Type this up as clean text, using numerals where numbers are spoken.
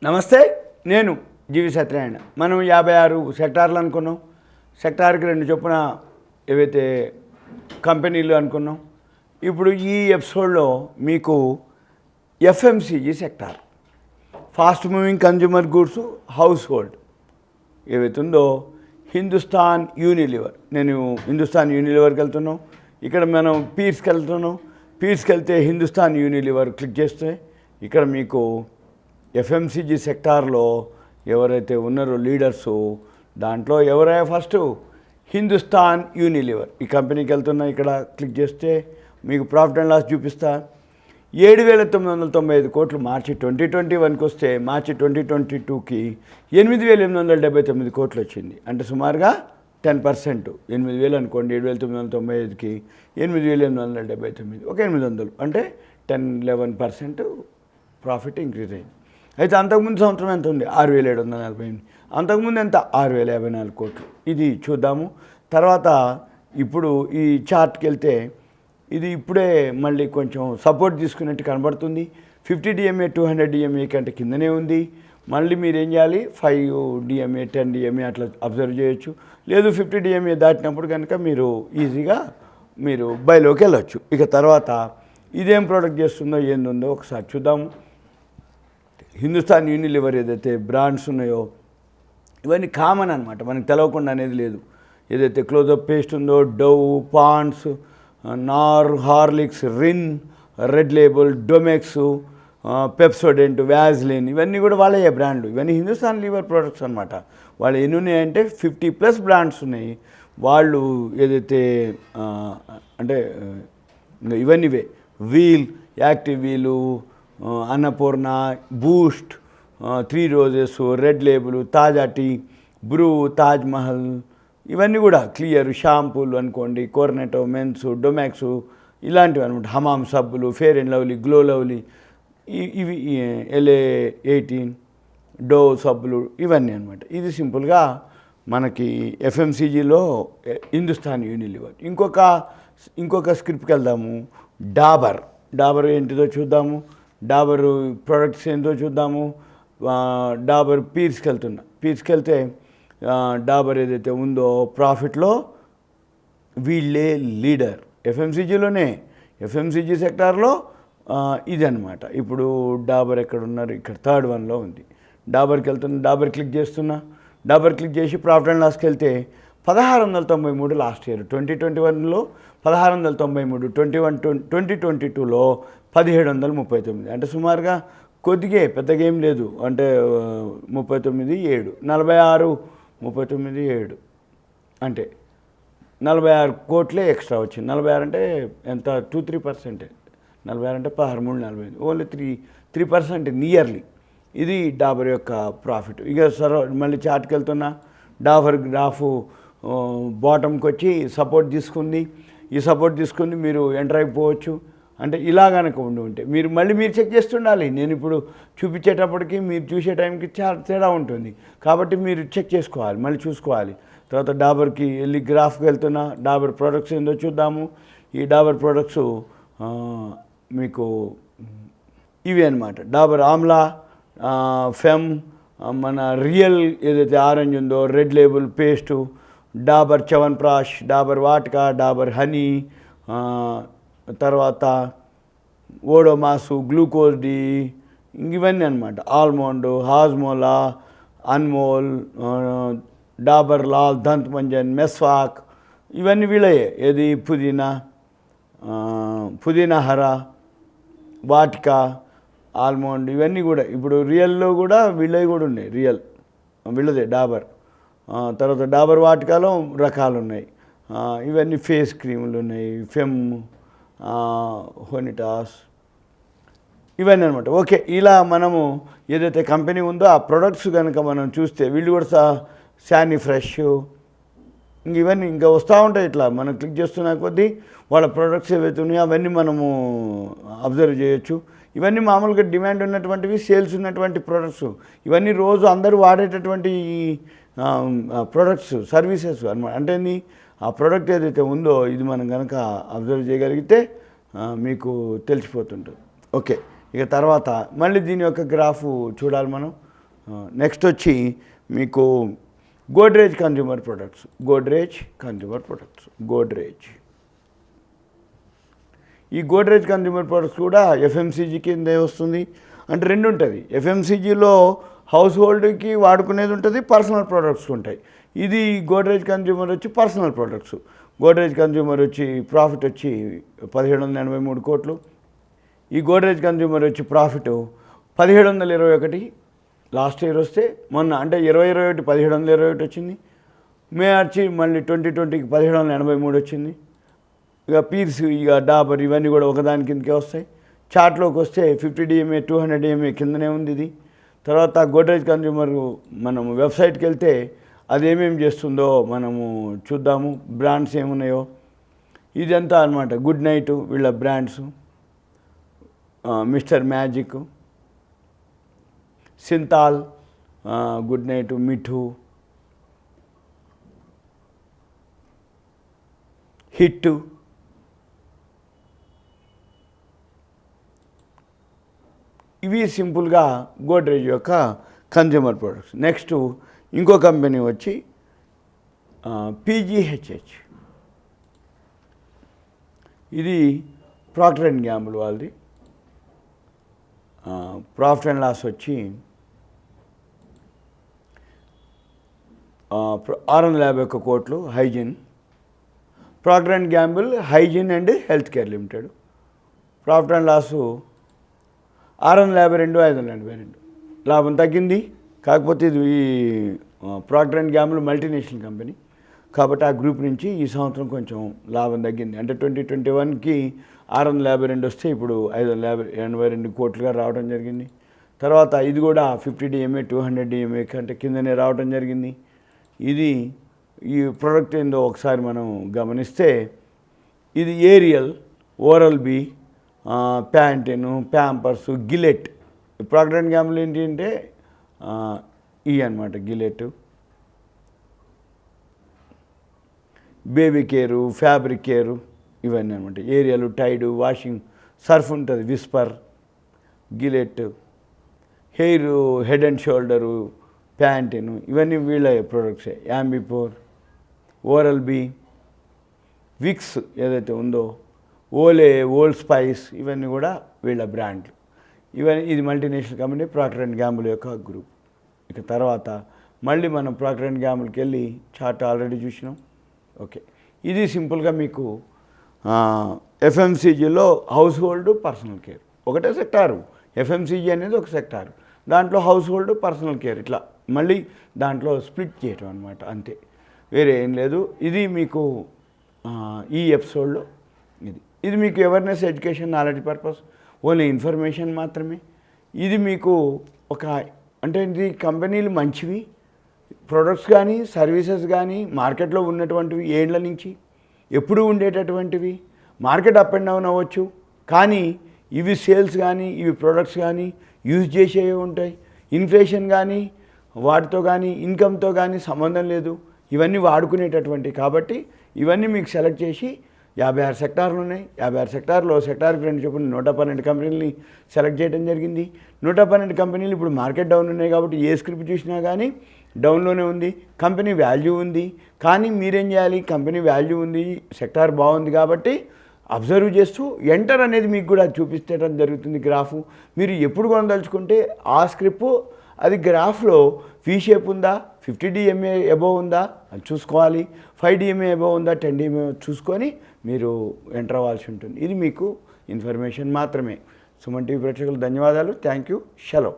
నమస్తే, నేను GVsatyanarayana. మనం 56 సెక్టార్లు అనుకున్నాం. సెక్టార్కి 2 చొప్పున ఏవైతే కంపెనీలు అనుకున్నాం. ఇప్పుడు ఈ ఎపిసోడ్లో మీకు FMCG sector, fast moving consumer goods house hold ఏవైతే ఉందో హిందుస్థాన్ యూనిలివర్. నేను హిందుస్థాన్ యూనిలివర్కి వెళ్తున్నాం. ఇక్కడ మనం పీర్స్కి వెళ్తున్నాం. పీర్స్కి వెళ్తే హిందుస్థాన్ యూనిలివర్ క్లిక్ చేస్తే ఇక్కడ మీకు FMCG సెక్టార్లో ఎవరైతే ఉన్నారో లీడర్సు, దాంట్లో ఎవరైనా ఫస్ట్ హిందుస్థాన్ యూనిలివర్ ఈ కంపెనీకి వెళ్తున్నా. ఇక్కడ క్లిక్ చేస్తే మీకు ప్రాఫిట్ అండ్ లాస్ చూపిస్తా. 7,995 కోట్లు మార్చి 2021కి వస్తే మార్చి 2022కి 8,879 కోట్లు వచ్చింది. అంటే సుమారుగా 10%. 8,000 అనుకోండి, 7,995కి 8,879, ఒక 800, అంటే 10-11% ప్రాఫిట్ ఇంక్రీజ్ అయింది. అయితే అంతకుముందు సంవత్సరం ఎంత ఉంది? 6,748. అంతకుముందు ఎంత? 6,054 కోట్లు. ఇది చూద్దాము. తర్వాత ఇప్పుడు ఈ చార్ట్కి వెళ్తే ఇది ఇప్పుడే మళ్ళీ కొంచెం సపోర్ట్ తీసుకున్నట్టు కనబడుతుంది. 50 DMA 200 DMA కంటే కిందనే ఉంది. మళ్ళీ మీరు ఏం చేయాలి? 5 DMA 10 DMA అట్లా అబ్జర్వ్ చేయొచ్చు. లేదు 50 DMA దాటినప్పుడు కనుక మీరు ఈజీగా మీరు బైలోకి వెళ్ళొచ్చు. ఇక తర్వాత ఇదేం ప్రోడక్ట్ చేస్తుందో ఏందుందో ఒకసారి చూద్దాము. హిందుస్థాన్ యూనిలివర్ ఏదైతే బ్రాండ్స్ ఉన్నాయో ఇవన్నీ కామన్ అనమాట, మనకు తెలవకుండా అనేది లేదు. ఏదైతే క్లోజప్ పేస్ట్ ఉందో, Dove, Pond's, Knorr, Horlicks, Rin, Red Label, Domex, Pepsodent, Vaseline, ఇవన్నీ కూడా వాళ్ళే బ్రాండ్లు. ఇవన్నీ హిందుస్థాన్ లివర్ ప్రోడక్ట్స్ అనమాట. వాళ్ళు ఎన్ని ఉన్నాయంటే 50+ బ్రాండ్స్ ఉన్నాయి. వాళ్ళు ఏదైతే అంటే ఇవన్నీవే వీల్, యాక్టివ్ వీలు, Annapurna, Boost, 3 roses, red label, తాజా టీ, బ్రూ, తాజ్ మహల్, ఇవన్నీ కూడా క్లియర్ షాంపూలు అనుకోండి, కోర్నెటో, మెన్స్, డొమాక్స్, ఇలాంటివి అనమాట. హమామ్ సబ్బులు, fair and lovely, glow lovely, ఇవి LA18, డో సబ్బులు, ఇవన్నీ అనమాట. ఇది సింపుల్గా మనకి FMCGలో హిందుస్థాన్ యూనిలివర్. ఇంకొక స్క్రిప్ట్కి వెళ్దాము. డాబర్ ఏంటిదో చూద్దాము. డాబర్ ప్రొడక్ట్స్ ఏంటో చూద్దాము. డాబర్ పీర్స్కి వెళ్తే డాబర్ ఏదైతే ఉందో ప్రాఫిట్లో వీళ్ళే లీడర్ FMCGలోనే. FMCG సెక్టార్లో ఇదనమాట. ఇప్పుడు డాబర్ ఎక్కడ ఉన్నారు? ఇక్కడ 3rd 1లో ఉంది. డాబర్కి వెళ్తున్నా, డాబర్ క్లిక్ చేస్తున్నా. డాబర్ క్లిక్ చేసి ప్రాఫిట్ అండ్ లాస్కి వెళ్తే 1,693 లాస్ట్ ఇయర్ 2021లో 1,693, 2022లో 1,739. అంటే సుమారుగా కొద్దిగా పెద్దగా ఏం లేదు. అంటే 39,7, 46, 39,7 అంటే 46 కోట్లే ఎక్స్ట్రా వచ్చింది. 46 అంటే ఎంత? 2-3%. 46 అంటే 13, 45, ఓన్లీ 3% నియర్లీ. ఇది డాబర్ యొక్క ప్రాఫిట్. ఇక మళ్ళీ చార్ట్కి వెళ్తున్నా. డాబర్ గ్రాఫ్ బాటంకి వచ్చి సపోర్ట్ తీసుకుంది. ఈ సపోర్ట్ తీసుకుని మీరు ఎంటర్ అయిపోవచ్చు. అంటే ఇలా కనుక ఉంటే మీరు చెక్ చేస్తుండాలి. నేను ఇప్పుడు చూపించేటప్పటికి మీరు చూసే టైంకి చాలా తేడా ఉంటుంది. కాబట్టి మీరు చెక్ చేసుకోవాలి, మళ్ళీ చూసుకోవాలి. తర్వాత డాబర్కి వెళ్ళి గ్రాఫ్కి వెళ్తున్నా. డాబర్ ప్రోడక్ట్స్ ఏందో చూద్దాము. ఈ డాబర్ ప్రోడక్ట్స్ మీకు ఇవి అనమాట. డాబర్ ఆమ్లా, ఫెమ్, మన రియల్ ఏదైతే ఆరెంజ్ ఉందో, red label paste, Dabur Chyawanprash, Dabur Vatika, Dabur honey, తర్వాత ఓడోమాసు, గ్లూకోజ్ డి, ఇవన్నీ అనమాట. ఆల్మండ్, హాజ్మోలా, అన్మోల్, డాబర్ లాల్, దంత్ మంజన్, మెస్వాక్, ఇవన్నీ వీళ్ళయే. ఏది పుదీనా హర, వాటికా, ఆల్మండ్, ఇవన్నీ కూడా. ఇప్పుడు రియల్లో కూడా వీళ్ళవి కూడా ఉన్నాయి. వీళ్ళదే డాబర్. తర్వాత డాబర్ వాటికాలో రకాలు ఉన్నాయి. ఇవన్నీ ఫేస్ క్రీములు ఉన్నాయి. ఫెమ్, హోనిటాస్, ఇవన్నీ అనమాట. ఓకే, ఇలా మనము ఏదైతే కంపెనీ ఉందో ఆ ప్రొడక్ట్స్ కనుక మనం చూస్తే వీళ్ళు కూడా శానీ ఫ్రెష్, ఇవన్నీ ఇంకా వస్తూ ఉంటాయి. ఇట్లా మనం క్లిక్ చేస్తున్న కొద్దీ వాళ్ళ ప్రొడక్ట్స్ ఏవైతే ఉన్నాయో అవన్నీ మనము అబ్జర్వ్ చేయొచ్చు. ఇవన్నీ మామూలుగా డిమాండ్ ఉన్నటువంటివి, సేల్స్ ఉన్నటువంటి ప్రొడక్ట్స్. ఇవన్నీ రోజు అందరూ వాడేటటువంటి ప్రొడక్ట్స్, సర్వీసెస్ అనమాట. అంటే ఆ ప్రోడక్ట్ ఏదైతే ఉందో ఇది మనం కనుక అబ్జర్వ్ చేయగలిగితే మీకు తెలిసిపోతుంటుంది. ఓకే, ఇక తర్వాత మళ్ళీ దీని యొక్క గ్రాఫ్ చూడాలి మనం. నెక్స్ట్ వచ్చి మీకు గోడ్రేజ్ కన్జ్యూమర్ ప్రొడక్ట్స్. ఈ గోడ్రేజ్ కన్జ్యూమర్ ప్రొడక్ట్స్ కూడా ఎఫ్ఎంసీజీ కిందే వస్తుంది. అంటే రెండు ఉంటుంది. ఎఫ్ఎంసీజీలో హౌస్ హోల్డ్కి వాడుకునేది ఉంటుంది, పర్సనల్ ప్రొడక్ట్స్ ఉంటాయి. ఇది గోడ్రేజ్ కన్జ్యూమర్ వచ్చి పర్సనల్ ప్రొడక్ట్స్. గోడ్రేజ్ కన్జ్యూమర్ వచ్చి ప్రాఫిట్ వచ్చి 1783 కోట్లు. ఈ గోడ్రేజ్ కన్జ్యూమర్ వచ్చి ప్రాఫిట్ 1721. లాస్ట్ ఇయర్ వస్తే మొన్న అంటే 2021 1721 వచ్చింది. మార్చి మళ్ళీ 2020కి 1783 వచ్చింది. ఇక పీర్స్, ఇక డాబర్ ఇవన్నీ కూడా ఒకదాని కిందకే వస్తాయి. చార్ట్లోకి వస్తే 50 DMA 200 DMA కిందనే ఉంది ఇది. తర్వాత గోడ్రేజ్ కన్జ్యూమర్ మనం వెబ్సైట్కి వెళ్తే అది ఏమేమి చేస్తుందో మనము చూద్దాము. బ్రాండ్స్ ఏమున్నాయో ఇదంతా అనమాట. గుడ్ నైట్ వీళ్ళ brands, mister magic, Cinthol, good night, మిఠు, హిట్, ఇవి సింపుల్గా గోడ్రేజ్ యొక్క కన్జ్యూమర్ ప్రొడక్ట్స్. నెక్స్ట్ ఇంకో కంపెనీ వచ్చి పీజీహెచ్హెచ్. ఇది ప్రాక్టర్ అండ్ గ్యాంబుల్ వాళ్ళది. ప్రాఫిట్ అండ్ లాస్ వచ్చి 651 కోట్లు. Hygiene, Procter and Gamble, hygiene and health care limited. Profit and loss 652, 582. లాభం తగ్గింది. కాకపోతే ఇది ఈ ప్రాక్టర్ అండ్ గ్యాంబుల్ మల్టీనేషనల్ కంపెనీ కాబట్టి ఆ గ్రూప్ నుంచి ఈ సంవత్సరం కొంచెం లాభం తగ్గింది. అంటే 2021కి 652 వస్తే ఇప్పుడు 582 కోట్లుగా రావడం జరిగింది. తర్వాత ఇది కూడా 50 DMA 200 DMA కంటే కిందనే రావడం జరిగింది. ఇది ఈ ప్రోడక్ట్ ఏందో ఒకసారి మనం గమనిస్తే ఇది Ariel, Oral B, Pantene, Pampers, Gillette. Procter and Gamble ఏంటి అంటే ఇవి అనమాట. Gillette, baby care, fabric care ఇవన్నీ అనమాట. ఏరియల్, టైడ్, వాషింగ్, సర్ఫ్ ఉంటుంది, Whisper, Gillette, hair, head and shoulder, Pantene ఇవన్నీ వీళ్ళ ప్రొడక్ట్సే. యాంబిపోర్, ఓరల్ బి, విక్స్ ఏదైతే ఉందో, ఓలే, ఓల్డ్ స్పైస్ ఇవన్నీ కూడా వీళ్ళ బ్రాండ్లు. ఇవన్నీ ఇది multinational company Procter and Gamble యొక్క గ్రూప్. ఇక తర్వాత మళ్ళీ మనం ప్రాక్టర్ అండ్ గ్యాంబుల్కి వెళ్ళి చార్ట్ ఆల్రెడీ చూసినాం. ఓకే, ఇది సింపుల్గా మీకు ఎఫ్ఎంసీజీలో హౌస్ హోల్డ్, పర్సనల్ కేర్ ఒకటే సెక్టారు. ఎఫ్ఎంసీజీ అనేది ఒక సెక్టారు, దాంట్లో హౌస్ హోల్డ్, పర్సనల్ కేర్ ఇట్లా మళ్ళీ దాంట్లో స్ప్లిట్ చేయటం అనమాట, అంతే, వేరే ఏం లేదు. ఇది మీకు ఈ ఎపిసోడ్లో ఇది మీకు awareness, education, knowledge purpose, only information మాత్రమే. ఇది మీకు ఒక అంటే ఇది కంపెనీలు మంచివి, ప్రొడక్ట్స్ కానీ సర్వీసెస్ కానీ మార్కెట్లో ఉన్నటువంటివి ఏండ్ల నుంచి ఎప్పుడు ఉండేటటువంటివి. మార్కెట్ అప్ అండ్ డౌన్ అవ్వచ్చు, కానీ ఇవి సేల్స్ కానీ ఇవి ప్రొడక్ట్స్ కానీ యూజ్ చేసేవి ఉంటాయి. ఇన్ఫ్లేషన్ కానీ వాటితో కానీ ఇన్కమ్తో కానీ సంబంధం లేదు, ఇవన్నీ వాడుకునేటటువంటివి. కాబట్టి ఇవన్నీ మీకు సెలెక్ట్ చేసి 56 సెక్టార్లు ఉన్నాయి. 56 సెక్టార్లో సెక్టార్కి 2 చొప్పున 112 కంపెనీలని సెలెక్ట్ చేయడం జరిగింది. 112 కంపెనీలు ఇప్పుడు మార్కెట్ డౌన్ ఉన్నాయి కాబట్టి ఏ స్క్రిప్ట్ చూసినా కానీ డౌన్లోనే ఉంది. కంపెనీ వాల్యూ ఉంది, కానీ మీరేం చేయాలి, కంపెనీ వాల్యూ ఉంది, సెక్టార్ బాగుంది కాబట్టి అబ్జర్వ్ చేస్తూ ఎంటర్ అనేది మీకు కూడా చూపించడం జరుగుతుంది. గ్రాఫ్ మీరు ఎప్పుడు కొనదలుచుకుంటే ఆ స్క్రిప్ట్ అది గ్రాఫ్లో వి షేప్ ఉందా, 50 DMA అబోవ్ ఉందా అది చూసుకోవాలి, 5 DMA అబోవ్ ఉందా, 10 DMA చూసుకొని మీరు ఎంటర్ అవ్వాల్సి ఉంటుంది. ఇది మీకు ఇన్ఫర్మేషన్ మాత్రమే. సుమన్ టీవీ ప్రేక్షకులు ధన్యవాదాలు. Thank you. సెలవు.